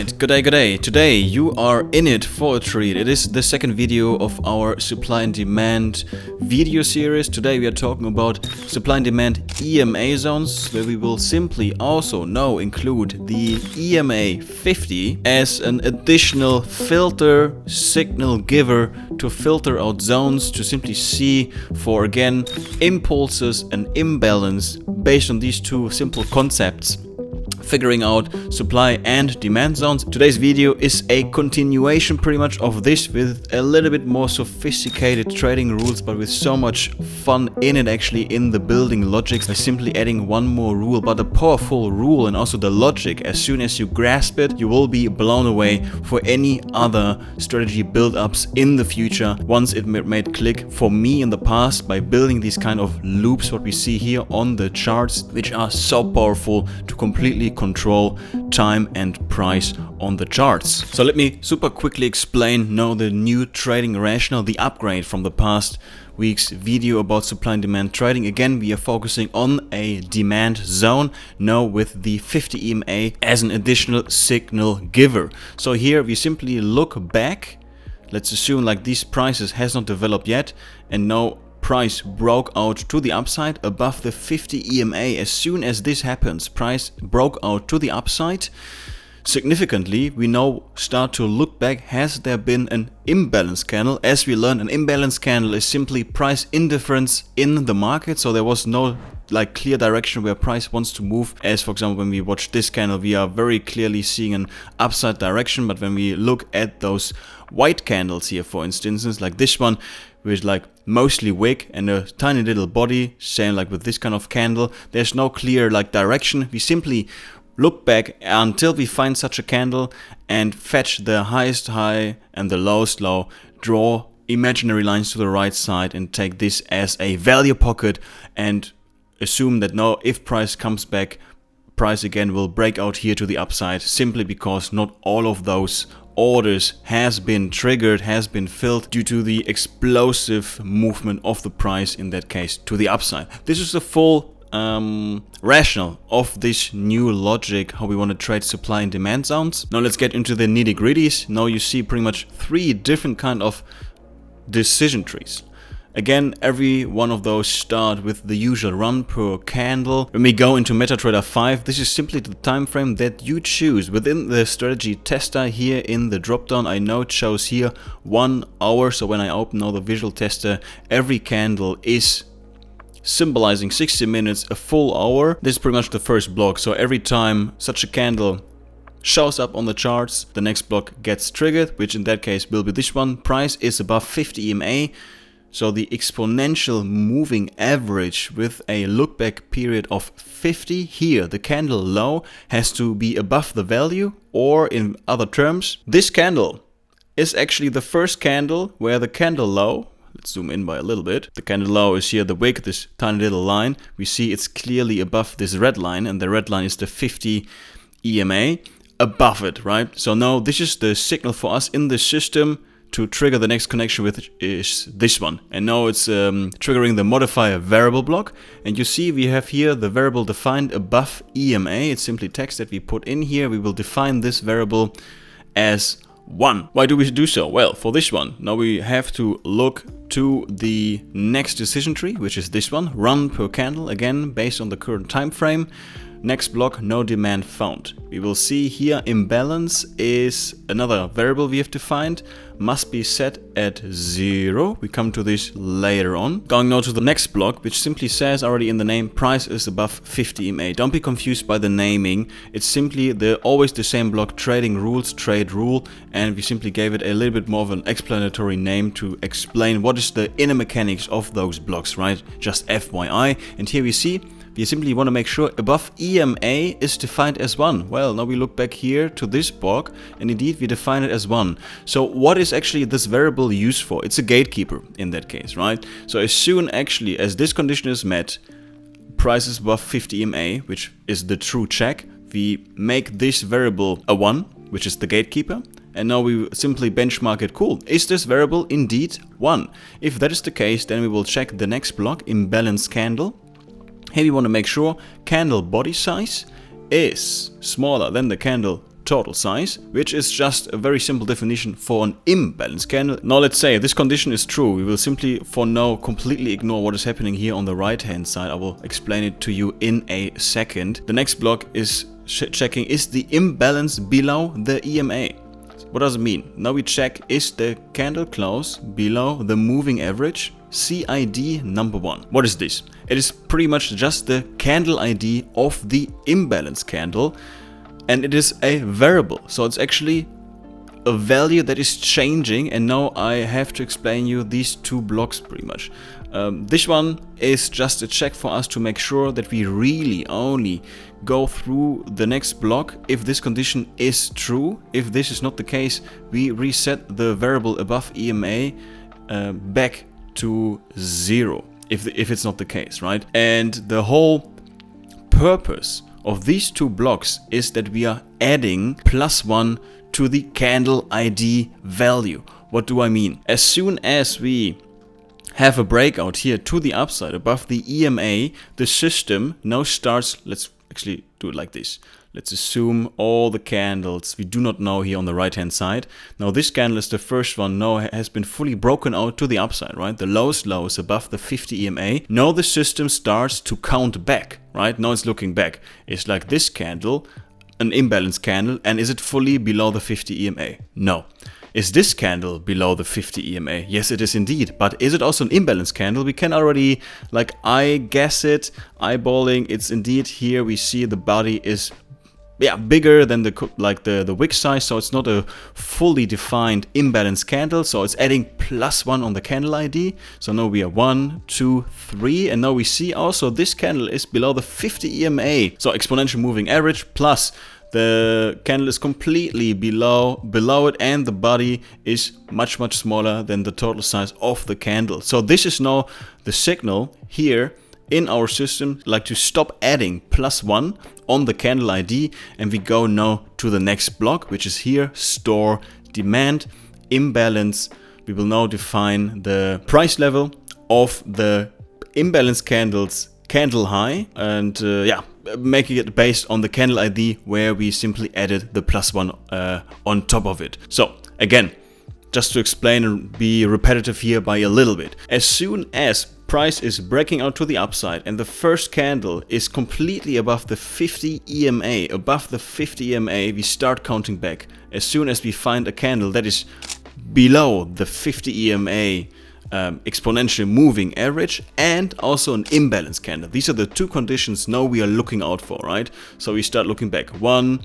Alright, good day. Today you are in it for a treat. It is the second video of our supply and demand video series. Today we are talking about supply and demand EMA zones, where we will simply also now include the EMA 50 as an additional filter signal giver to filter out zones, to simply see for, again, impulses and imbalance based on these two simple concepts, figuring out supply and demand zones. Today's video is a continuation pretty much of this, with a little bit more sophisticated trading rules, but with so much fun in it actually in the building logics by simply adding one more rule, but a powerful rule, and also the logic. As soon as you grasp it, you will be blown away for any other strategy build-ups in the future once it made click for me in the past by building these kind of loops, what we see here on the charts, which are so powerful to completely control time and price on the charts. So let me super quickly explain now the new trading rationale, the upgrade from the past week's video about supply and demand trading. Again, we are focusing on a demand zone now with the 50 EMA as an additional signal giver. So here we simply look back. Let's assume like these prices has not developed yet, and now price broke out to the upside above the 50 EMA. As soon as this happens, price broke out to the upside significantly. We now start to look back. Has there been an imbalance candle? As we learned, an imbalance candle is simply price indifference in the market. So there was no like clear direction where price wants to move. As for example, when we watch this candle, we are very clearly seeing an upside direction. But when we look at those white candles here, for instance, like this one, with like mostly wick and a tiny little body, same like with this kind of candle, there's no clear like direction. We simply look back until we find such a candle and fetch the highest high and the lowest low, draw imaginary lines to the right side and take this as a value pocket, and assume that now if price comes back, price again will break out here to the upside, simply because not all of those orders has been triggered, has been filled due to the explosive movement of the price, in that case to the upside. This is the full rationale of this new logic, how we want to trade supply and demand zones. Now let's get into the nitty-gritties. Now you see pretty much three different kind of decision trees. Again, every one of those start with the usual run per candle. When we go into MetaTrader 5, this is simply the time frame that you choose within the strategy tester. Here in the dropdown, I know it shows here 1 hour. So when I open now the visual tester, every candle is symbolizing 60 minutes, a full hour. This is pretty much the first block. So every time such a candle shows up on the charts, the next block gets triggered, which in that case will be this one. Price is above 50 EMA. So the exponential moving average with a look back period of 50, here the candle low has to be above the value, or in other terms, this candle is actually the first candle where the candle low, let's zoom in by a little bit, the candle low is here, the wick, this tiny little line, we see it's clearly above this red line, and the red line is the 50 EMA above it, right? So now this is the signal for us in the system to trigger the next connection with is this one. And now it's triggering the modifier variable block. And you see we have here the variable defined above EMA. It's simply text that we put in here. We will define this variable as 1. Why do we do so? Well, for this one, now we have to look to the next decision tree, which is this one, run per candle, again based on the current time frame. Next block, no demand found. We will see here imbalance is another variable we have defined, must be set at 0. We come to this later on. Going now to the next block, which simply says already in the name, price is above 50 EMA. Don't be confused by the naming. It's simply always the same block, trading rules, trade rule, and we simply gave it a little bit more of an explanatory name to explain what is the inner mechanics of those blocks, right? Just FYI. And here we see we simply want to make sure above EMA is defined as 1. Well, now we look back here to this block, and indeed we define it as 1. So what is actually this variable used for? It's a gatekeeper in that case, right? So as soon actually as this condition is met, price is above 50 EMA, which is the true check, we make this variable a 1, which is the gatekeeper. And now we simply benchmark it. Cool, is this variable indeed 1? If that is the case, then we will check the next block, imbalance candle. Here we want to make sure candle body size is smaller than the candle total size, which is just a very simple definition for an imbalance candle. Now let's say this condition is true. We will simply for now completely ignore what is happening here on the right hand side. I will explain it to you in a second. The next block is checking, is the imbalance below the EMA? What does it mean? Now we check, is the candle close below the moving average? CID number 1. What is this? It is pretty much just the candle ID of the imbalance candle, and it is a variable. So it's actually a value that is changing, and now I have to explain you these two blocks pretty much. This one is just a check for us to make sure that we really only go through the next block if this condition is true. If this is not the case, we reset the variable above EMA back to 0 if it's not the case, right? And the whole purpose of these two blocks is that we are adding +1 to the candle ID value. What do I mean? As soon as we have a breakout here to the upside above the EMA, the system now starts, let's actually do it like this. Let's assume all the candles we do not know here on the right hand side. Now this candle is the first one, now has been fully broken out to the upside, right? The lowest low is above the 50 EMA. Now the system starts to count back, right? Now it's looking back. It's like this candle, an imbalance candle, and is it fully below the 50 EMA? No. Is this candle below the 50 EMA? Yes, it is indeed. But is it also an imbalance candle? We can already guess it, eyeballing. It's indeed here. We see the body is bigger than the wick size, so it's not a fully defined imbalance candle. So it's adding +1 on the candle ID. So now we are 1, 2, 3, and now we see also this candle is below the 50 EMA. So exponential moving average plus the candle is completely below it, and the body is much smaller than the total size of the candle. So this is now the signal here in our system, like to stop adding +1 on the candle ID, and we go now to the next block, which is here, store demand imbalance. We will now define the price level of the imbalance candle's candle high, and making it based on the candle ID where we simply added the +1 on top of it. So again, just to explain and be repetitive here by a little bit. As soon as price is breaking out to the upside and the first candle is completely above the 50 EMA, we start counting back. As soon as we find a candle that is below the 50 EMA exponential moving average and also an imbalance candle. These are the two conditions now we are looking out for, right? So we start looking back. 1,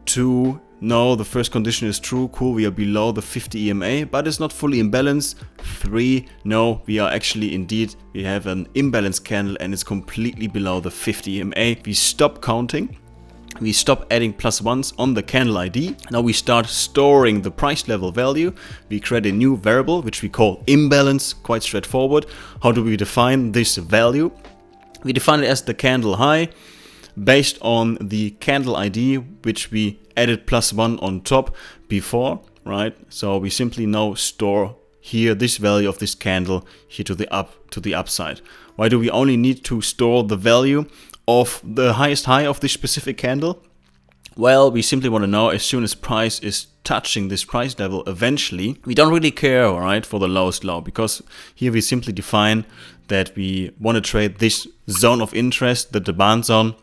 2, no, the first condition is true. Cool, we are below the 50 EMA, but it's not fully imbalanced. 3, no, we are actually indeed, we have an imbalance candle and it's completely below the 50 EMA. We stop counting. We stop adding +1s on the candle ID. Now we start storing the price level value. We create a new variable, which we call imbalance, quite straightforward. How do we define this value? We define it as the candle high based on the candle ID, which we added +1 on top before, right? So we simply now store here this value of this candle here to the upside. Why do we only need to store the value of the highest high of this specific candle? Well, we simply want to know as soon as price is touching this price level eventually. We don't really care, all right, for the lowest low, because here we simply define that we want to trade this zone of interest, the demand zone,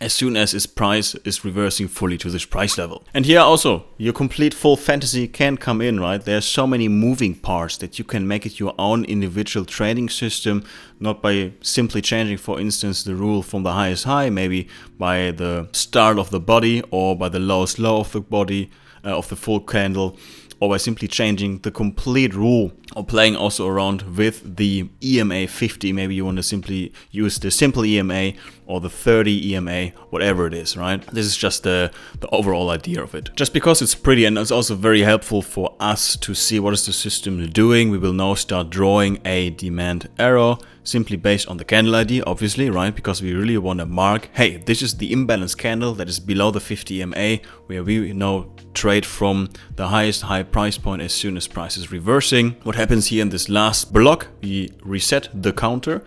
as soon as its price is reversing fully to this price level. And here also, your complete full fantasy can come in, right? There's so many moving parts that you can make it your own individual trading system, not by simply changing, for instance, the rule from the highest high, maybe by the start of the body or by the lowest low of the body, of the full candle, or by simply changing the complete rule, or playing also around with the EMA 50. Maybe you want to simply use the simple EMA or the 30 EMA, whatever it is, right? This is just the overall idea of it. Just because it's pretty, and it's also very helpful for us to see what is the system doing, we will now start drawing a demand arrow, simply based on the candle ID, obviously, right? Because we really want to mark, hey, this is the imbalance candle that is below the 50 EMA, where we now trade from the highest high price point as soon as price is reversing. What happens here in this last block, we reset the counter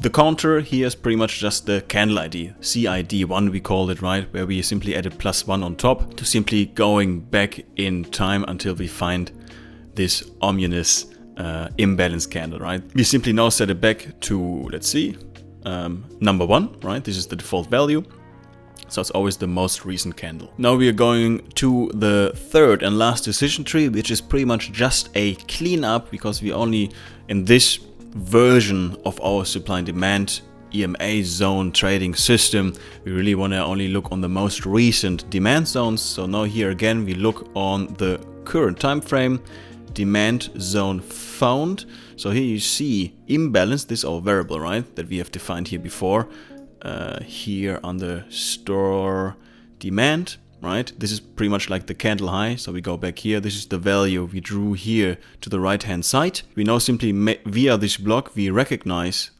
The counter here is pretty much just the candle ID, CID1 we called it, right? Where we simply added +1 on top to simply going back in time until we find this ominous imbalance candle, right? We simply now set it back to, let's see, number 1, right? This is the default value. So it's always the most recent candle. Now we are going to the third and last decision tree, which is pretty much just a cleanup, because we only, in this version of our supply and demand EMA zone trading system, we really want to only look on the most recent demand zones. So now here again, we look on the current time frame, demand zone found. So here you see imbalance, this is our variable, right, that we have defined here before. Here under store demand, right? This is pretty much like the candle high. So we go back here. This is the value we drew here to the right hand side. We now simply via this block, we recognize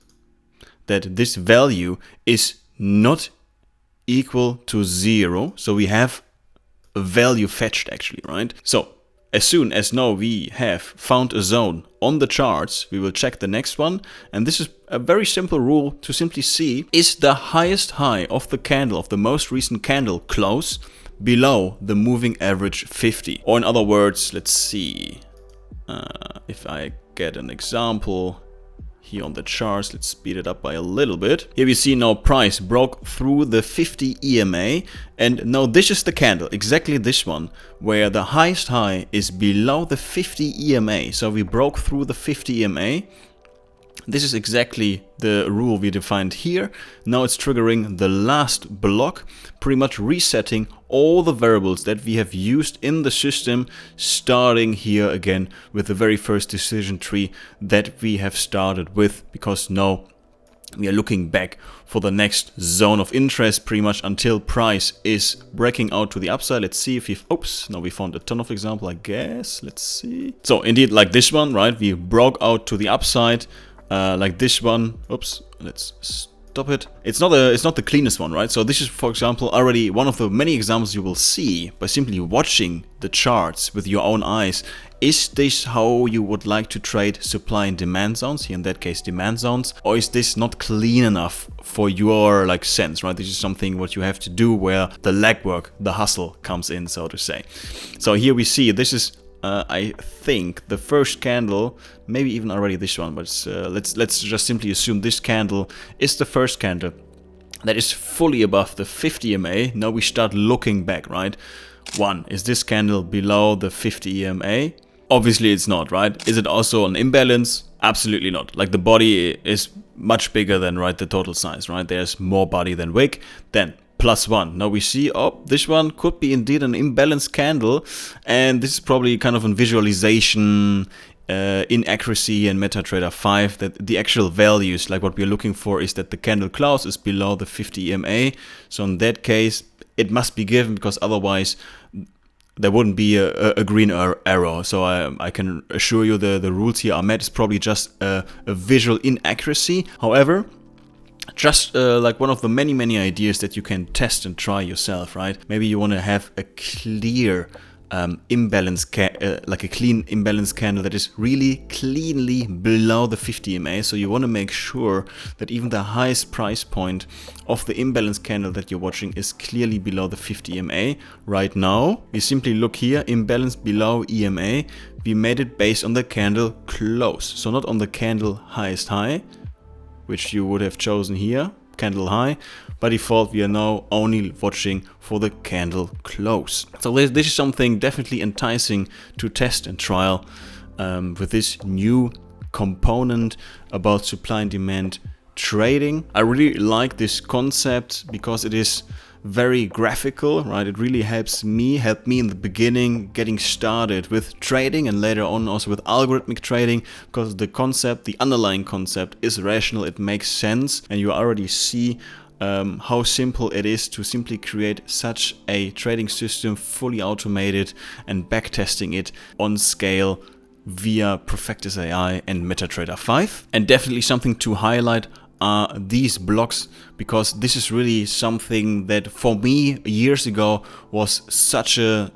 that this value is not equal to 0. So we have a value fetched actually, right? So as soon as now we have found a zone on the charts, we will check the next one. And this is a very simple rule to simply see, is the highest high of the candle, of the most recent candle close below the moving average 50? Or in other words, let's see, if I get an example here on the charts, let's speed it up by a little bit. Here we see now price broke through the 50 EMA, and now this is the candle, exactly this one, where the highest high is below the 50 EMA. So we broke through the 50 EMA. This is exactly the rule we defined here. Now it's triggering the last block, pretty much resetting all the variables that we have used in the system, starting here again with the very first decision tree that we have started with, because now we are looking back for the next zone of interest pretty much until price is breaking out to the upside. Let's see if we've, oops, now we found a ton of example, I guess. Let's see. So indeed, like this one, right? We broke out to the upside. Like this one, oops, let's stop it. It's not the cleanest one, right? So this is, for example, already one of the many examples you will see by simply watching the charts with your own eyes. Is this how you would like to trade supply and demand zones? Here in that case, demand zones. Or is this not clean enough for your like sense, right? This is something what you have to do where the legwork, the hustle comes in, so to say. So here we see this is I think the first candle, maybe even already this one, but let's just simply assume this candle is the first candle that is fully above the 50 EMA. Now we start looking back, right? One, is this candle below the 50 EMA? Obviously it's not, right? Is it also an imbalance? Absolutely not. Like the body is much bigger than, right, the total size, right? There's more body than wick. Then +1. Now we see, oh, this one could be indeed an imbalanced candle, and this is probably kind of a visualization inaccuracy in MetaTrader 5, that the actual values, like what we're looking for, is that the candle close is below the 50 EMA. So in that case, it must be given, because otherwise there wouldn't be a green arrow. So I can assure you the rules here are met. It's probably just a visual inaccuracy. However, just like one of the many ideas that you can test and try yourself, right? Maybe you want to have a clear imbalance, like a clean imbalance candle that is really cleanly below the 50 EMA. So you want to make sure that even the highest price point of the imbalance candle that you're watching is clearly below the 50 EMA. Right now, we simply look here, imbalance below EMA. We made it based on the candle close, so not on the candle highest high, which you would have chosen here, candle high. By default, we are now only watching for the candle close. So this is something definitely enticing to test and trial with this new component about supply and demand trading. I really like this concept because it is very graphical, right? It really helped me in the beginning getting started with trading, and later on also with algorithmic trading, because the concept, the underlying concept is rational, it makes sense, and you already see how simple it is to simply create such a trading system, fully automated, and backtesting it on scale via Perfectus AI and MetaTrader 5. And definitely something to highlight are these blocks, because this is really something that for me years ago was such a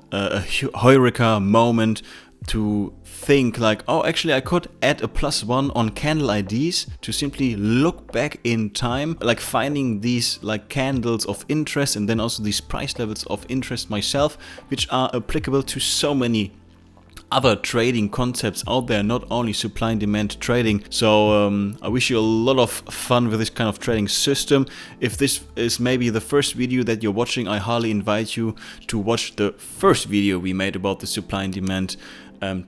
eureka moment to think like, oh, actually I could add a +1 on candle IDs to simply look back in time, like finding these like candles of interest and then also these price levels of interest myself, which are applicable to so many other trading concepts out there, not only supply and demand trading. So I wish you a lot of fun with this kind of trading system. If this is maybe the first video that you're watching, I highly invite you to watch the first video we made about the supply and demand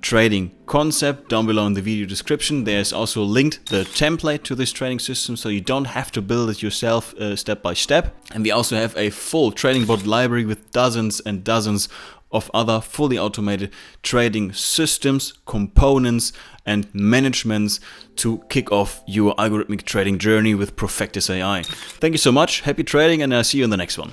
trading concept. Down below in the video description there's also linked the template to this trading system, so you don't have to build it yourself step by step. And we also have a full trading bot library with dozens and dozens of other fully automated trading systems, components and managements to kick off your algorithmic trading journey with Perfectus AI. Thank you so much, happy trading, and I'll see you in the next one.